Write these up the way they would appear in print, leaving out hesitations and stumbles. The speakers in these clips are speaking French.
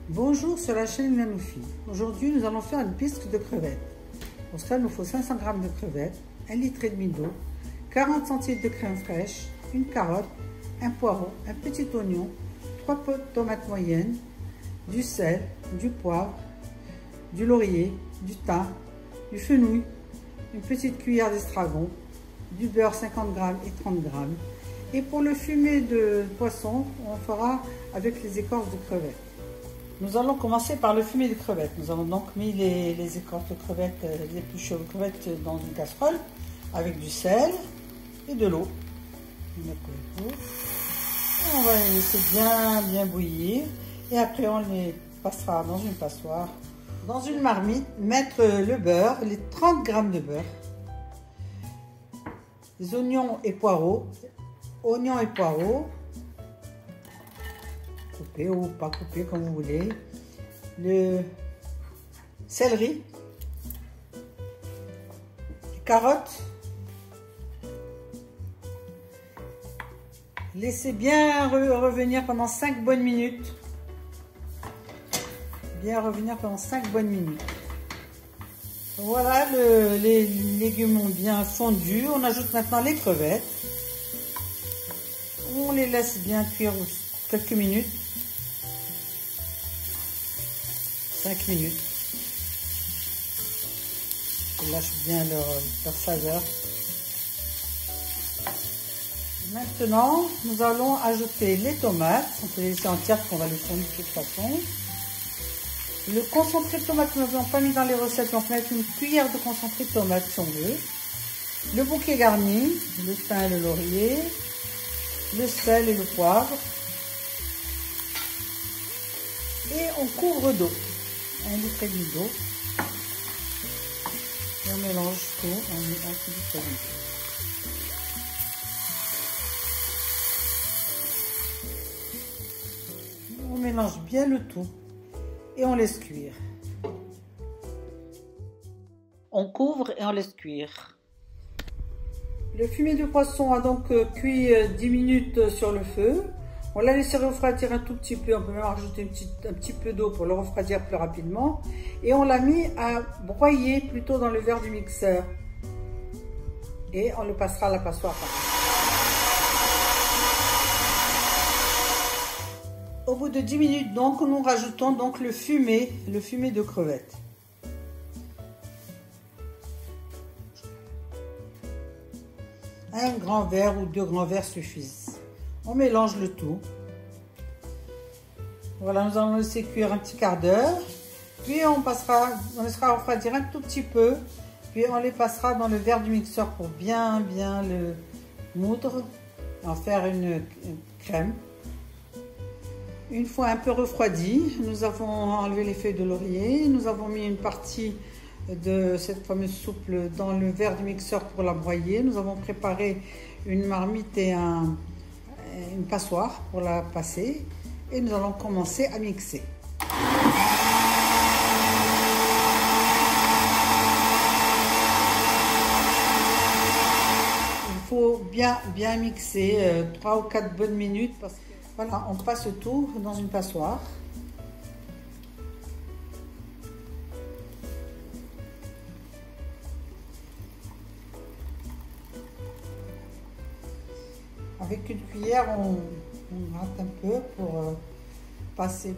Bonjour sur la chaîne Nanoufi. Aujourd'hui, nous allons faire une bisque de crevettes. Pour cela, il nous faut 500 g de crevettes, 1,5 litre d'eau, 40 centilitres de crème fraîche, une carotte, un poireau, un petit oignon, 3 pots de tomates moyennes, du sel, du poivre, du laurier, du thym, du fenouil, une petite cuillère d'estragon, du beurre 50 g et 30 g. Et pour le fumet de poisson, on fera avec les écorces de crevettes. Nous allons commencer par le fumet de crevettes. Nous avons donc mis les écorces de crevettes, les épluchures de crevettes dans une casserole avec du sel et de l'eau. On va les laisser bien bouillir et après on les passera dans une passoire. Dans une marmite, mettre le beurre, les 30 g de beurre, les oignons et poireaux, coupé ou pas coupé comme vous voulez, le céleri, les carottes, laissez bien revenir pendant 5 bonnes minutes, Voilà, les légumes ont bien fondu, on ajoute maintenant les crevettes, on les laisse bien cuire quelques minutes, 5 minutes. Ils lâchent bien leur saveur. Maintenant, nous allons ajouter les tomates. On peut les laisser entières parce qu'on va les fondre de toute façon. Le concentré de tomate que nous n'avons pas mis dans les recettes, on peut mettre une cuillère de concentré de tomate si on veut. Le bouquet garni, le thym et le laurier, le sel et le poivre. Et on couvre d'eau, 1,5 litre d'eau. Et on mélange tout, on met 1 litre d'eau. On mélange bien le tout et on laisse cuire. On couvre et on laisse cuire. Le fumet de poisson a donc cuit 10 minutes sur le feu. On l'a laissé refroidir un tout petit peu, on peut même rajouter un petit peu d'eau pour le refroidir plus rapidement. Et on l'a mis à broyer plutôt dans le verre du mixeur. Et on le passera à la passoire. Au bout de 10 minutes, donc, nous rajoutons donc le fumet de crevettes. Un grand verre ou 2 grands verres suffisent. On mélange le tout. Voilà, nous allons laisser cuire un petit quart d'heure. Puis on laissera refroidir un tout petit peu. Puis on les passera dans le verre du mixeur pour bien le moudre. Et en faire une crème. Une fois un peu refroidi, nous avons enlevé les feuilles de laurier. Nous avons mis une partie de cette fameuse soupe dans le verre du mixeur pour la broyer. Nous avons préparé une marmite et une passoire pour la passer et nous allons commencer à mixer. Il faut bien mixer 3 ou 4 bonnes minutes parce que voilà, on passe tout dans une passoire. Avec une cuillère, on gratte un peu pour passer.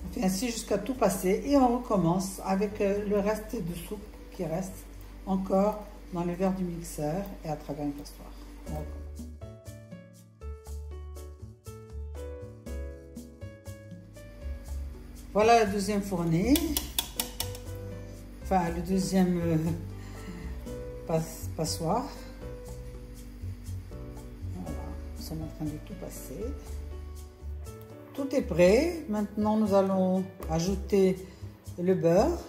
On fait ainsi jusqu'à tout passer et on recommence avec le reste de soupe qui reste encore dans le verre du mixeur et à travers une passoire. Voilà la deuxième fournée. Enfin, le deuxième passoire. Voilà, nous sommes en train de tout passer. Tout est prêt. Maintenant, nous allons ajouter le beurre,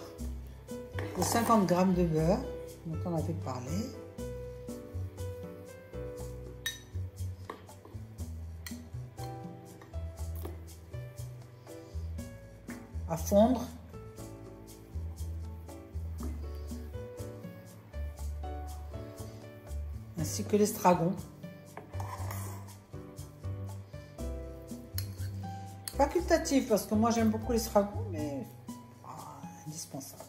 les 50 g de beurre dont on avait parlé. À fondre. Ainsi que l'estragon. facultatif parce que moi j'aime beaucoup l'estragon, mais indispensable.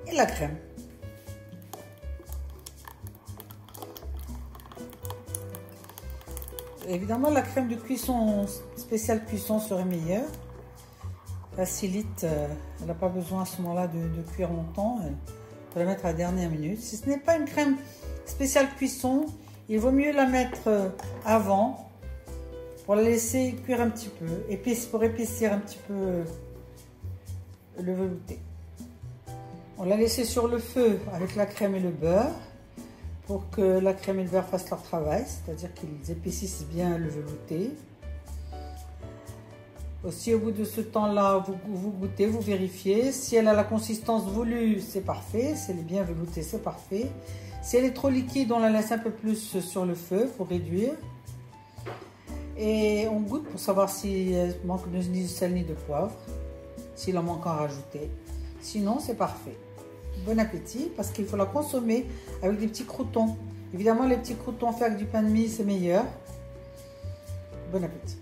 Et la crème. Évidemment, la crème de cuisson, spéciale cuisson serait meilleure. Facilite, elle n'a pas besoin à ce moment-là de cuire longtemps. Elle peut la mettre à la dernière minute. Si ce n'est pas une crème spéciale cuisson, il vaut mieux la mettre avant pour la laisser cuire un petit peu, pour épaissir un petit peu le velouté. On l'a laissé sur le feu avec la crème et le beurre pour que la crème et le beurre fassent leur travail, c'est-à-dire qu'ils épaississent bien le velouté. Aussi, au bout de ce temps-là, vous goûtez, vous vérifiez. Si elle a la consistance voulue, c'est parfait. Si elle est bien veloutée, c'est parfait. Si elle est trop liquide, on la laisse un peu plus sur le feu pour réduire. Et on goûte pour savoir s'il manque ni de sel ni de poivre, s'il en manque à rajouter. Sinon, c'est parfait. Bon appétit, parce qu'il faut la consommer avec des petits croûtons. Évidemment, les petits croûtons faits avec du pain de mie, c'est meilleur. Bon appétit.